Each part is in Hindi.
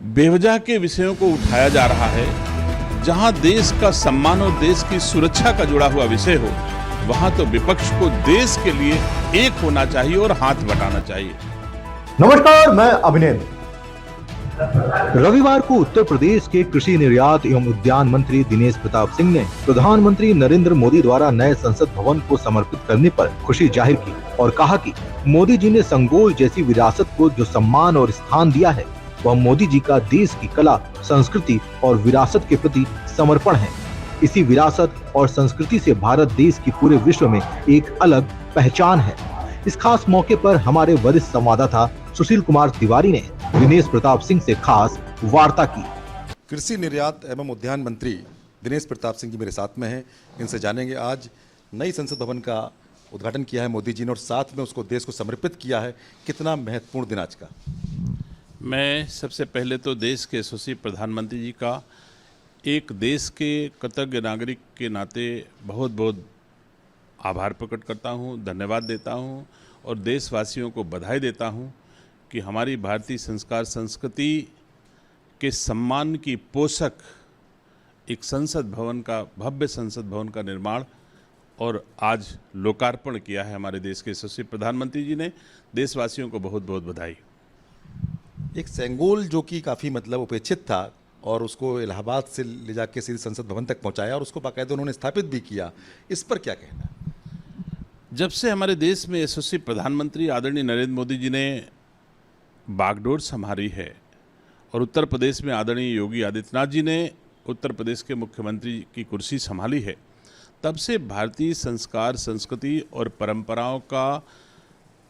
बेवजह के विषयों को उठाया जा रहा है। जहां देश का सम्मान और देश की सुरक्षा का जुड़ा हुआ विषय हो, वहां तो विपक्ष को देश के लिए एक होना चाहिए और हाथ बटाना चाहिए। नमस्कार, मैं अभिनेंद्र। रविवार को उत्तर प्रदेश के कृषि निर्यात एवं उद्यान मंत्री दिनेश प्रताप सिंह ने प्रधानमंत्री नरेंद्र मोदी द्वारा नए संसद भवन को समर्पित करने पर खुशी जाहिर की और कहा कि मोदी जी ने संगोल जैसी विरासत को जो सम्मान और स्थान दिया है, वह मोदी जी का देश की कला, संस्कृति और विरासत के प्रति समर्पण है। इसी विरासत और संस्कृति से भारत देश की पूरे विश्व में एक अलग पहचान है। इस खास मौके पर हमारे वरिष्ठ संवाददाता सुशील कुमार तिवारी ने दिनेश प्रताप सिंह से खास वार्ता की। कृषि निर्यात एवं उद्यान मंत्री दिनेश प्रताप सिंह जी मेरे साथ में हैं। इनसे जानेंगे आज नई संसद भवन का उद्घाटन किया है मोदी जी ने और साथ में उसको देश को समर्पित किया है। कितना महत्वपूर्ण दिन आज का। मैं सबसे पहले तो देश के यशस्वी प्रधानमंत्री जी का एक देश के कृतज्ञ नागरिक के नाते बहुत बहुत आभार प्रकट करता हूं, धन्यवाद देता हूं और देशवासियों को बधाई देता हूं कि हमारी भारतीय संस्कार संस्कृति के सम्मान की पोषक एक संसद भवन का, भव्य संसद भवन का निर्माण और आज लोकार्पण किया है हमारे देश के यशस्वी प्रधानमंत्री जी ने। देशवासियों को बहुत बहुत बधाई। एक सेंगोल जो कि काफ़ी उपेक्षित था और उसको इलाहाबाद से ले जाके सीधे संसद भवन तक पहुंचाया और उसको बाकायदा उन्होंने स्थापित भी किया, इस पर क्या कहना है? जब से हमारे देश में यशस्वी प्रधानमंत्री आदरणीय नरेंद्र मोदी जी ने बागडोर संभाली है और उत्तर प्रदेश में आदरणीय योगी आदित्यनाथ जी ने उत्तर प्रदेश के मुख्यमंत्री की कुर्सी संभाली है, तब से भारतीय संस्कार संस्कृति और परंपराओं का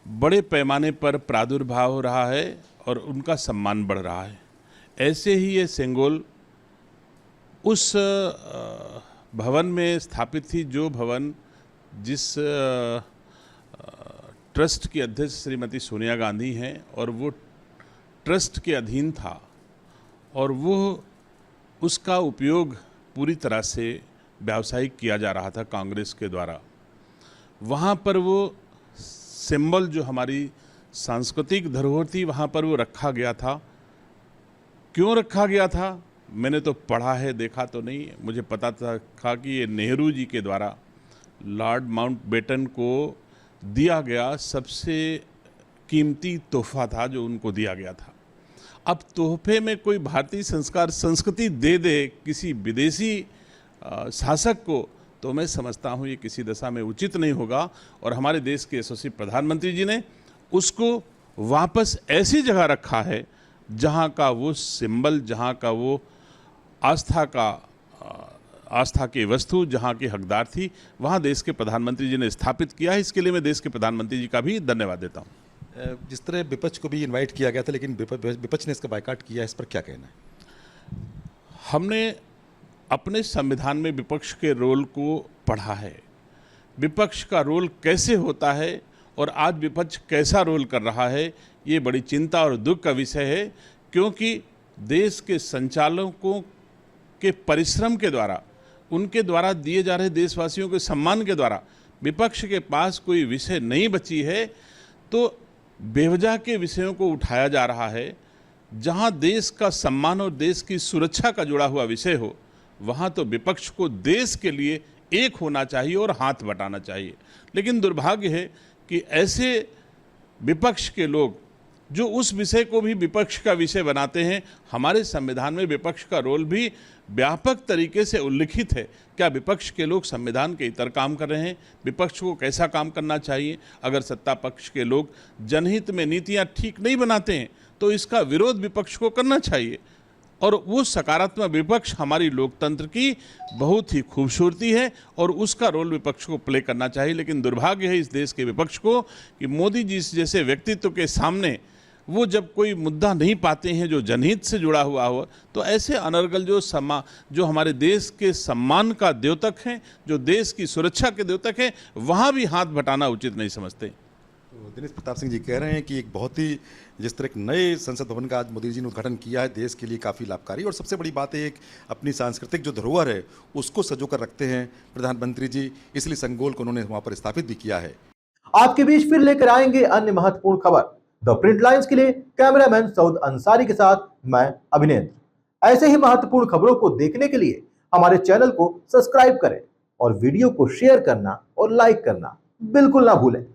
बड़े पैमाने पर प्रादुर्भाव हो रहा है और उनका सम्मान बढ़ रहा है। ऐसे ही ये सेंगोल उस भवन में स्थापित थी, जो भवन जिस ट्रस्ट की अध्यक्ष श्रीमती सोनिया गांधी हैं और वो ट्रस्ट के अधीन था और वो उसका उपयोग पूरी तरह से व्यावसायिक किया जा रहा था कांग्रेस के द्वारा। वहाँ पर वो सिंबल जो हमारी सांस्कृतिक धरोहर थी, वहाँ पर वो रखा गया था। क्यों रखा गया था मैंने तो पढ़ा है, देखा तो नहीं। मुझे पता था कि ये नेहरू जी के द्वारा लॉर्ड माउंटबेटन को दिया गया सबसे कीमती तोहफा था जो उनको दिया गया था। अब तोहफे में कोई भारतीय संस्कार संस्कृति दे दे किसी विदेशी शासक को, तो मैं समझता हूँ ये किसी दशा में उचित नहीं होगा। और हमारे देश के यशस्वी प्रधानमंत्री जी ने उसको वापस ऐसी जगह रखा है जहाँ का वो सिंबल, जहाँ का वो आस्था की वस्तु, जहाँ की हकदार थी, वहाँ देश के प्रधानमंत्री जी ने स्थापित किया है। इसके लिए मैं देश के प्रधानमंत्री जी का भी धन्यवाद देता हूँ। जिस तरह विपक्ष को भी इनवाइट किया गया था लेकिन विपक्ष ने इसका बायकॉट किया, इस पर क्या कहना है? हमने अपने संविधान में विपक्ष के रोल को पढ़ा है, विपक्ष का रोल कैसे होता है और आज विपक्ष कैसा रोल कर रहा है, ये बड़ी चिंता और दुख का विषय है। क्योंकि देश के संचालकों के परिश्रम के द्वारा, उनके द्वारा दिए जा रहे देशवासियों के सम्मान के द्वारा विपक्ष के पास कोई विषय नहीं बची है, तो बेवजह के विषयों को उठाया जा रहा है। जहां देश का सम्मान और देश की सुरक्षा का जुड़ा हुआ विषय हो, वहां तो विपक्ष को देश के लिए एक होना चाहिए और हाथ बटाना चाहिए। लेकिन दुर्भाग्य है कि ऐसे विपक्ष के लोग जो उस विषय को भी विपक्ष का विषय बनाते हैं। हमारे संविधान में विपक्ष का रोल भी व्यापक तरीके से उल्लिखित है। क्या विपक्ष के लोग संविधान के इतर काम कर रहे हैं? विपक्ष को कैसा काम करना चाहिए? अगर सत्ता पक्ष के लोग जनहित में नीतियां ठीक नहीं बनाते हैं तो इसका विरोध विपक्ष को करना चाहिए। और वो सकारात्मक विपक्ष हमारी लोकतंत्र की बहुत ही खूबसूरती है और उसका रोल विपक्ष को प्ले करना चाहिए। लेकिन दुर्भाग्य है इस देश के विपक्ष को कि मोदी जी जैसे व्यक्तित्व के सामने वो जब कोई मुद्दा नहीं पाते हैं जो जनहित से जुड़ा हुआ हो, तो ऐसे अनर्गल जो हमारे देश के सम्मान का द्योतक हैं, जो देश की सुरक्षा के द्योतक हैं, वहाँ भी हाथ बटाना उचित नहीं समझते। तो दिनेश प्रताप सिंह जी कह रहे हैं कि एक बहुत ही जिस तरह एक नए संसद भवन का आज मोदी जी ने उद्घाटन किया है, देश के लिए काफ़ी लाभकारी और सबसे बड़ी बात है एक अपनी सांस्कृतिक जो धरोहर है उसको सजो कर रखते हैं प्रधानमंत्री जी, इसलिए संगोल को उन्होंने वहाँ पर स्थापित भी किया है। आपके बीच फिर लेकर आएंगे अन्य महत्वपूर्ण खबर। द प्रिंट लाइन्स के लिए कैमरामैन सऊद अंसारी के साथ मैं अभिनेंद्र। ऐसे ही महत्वपूर्ण खबरों को देखने के लिए हमारे चैनल को सब्सक्राइब करें और वीडियो को शेयर करना और लाइक करना बिल्कुल ना भूलें।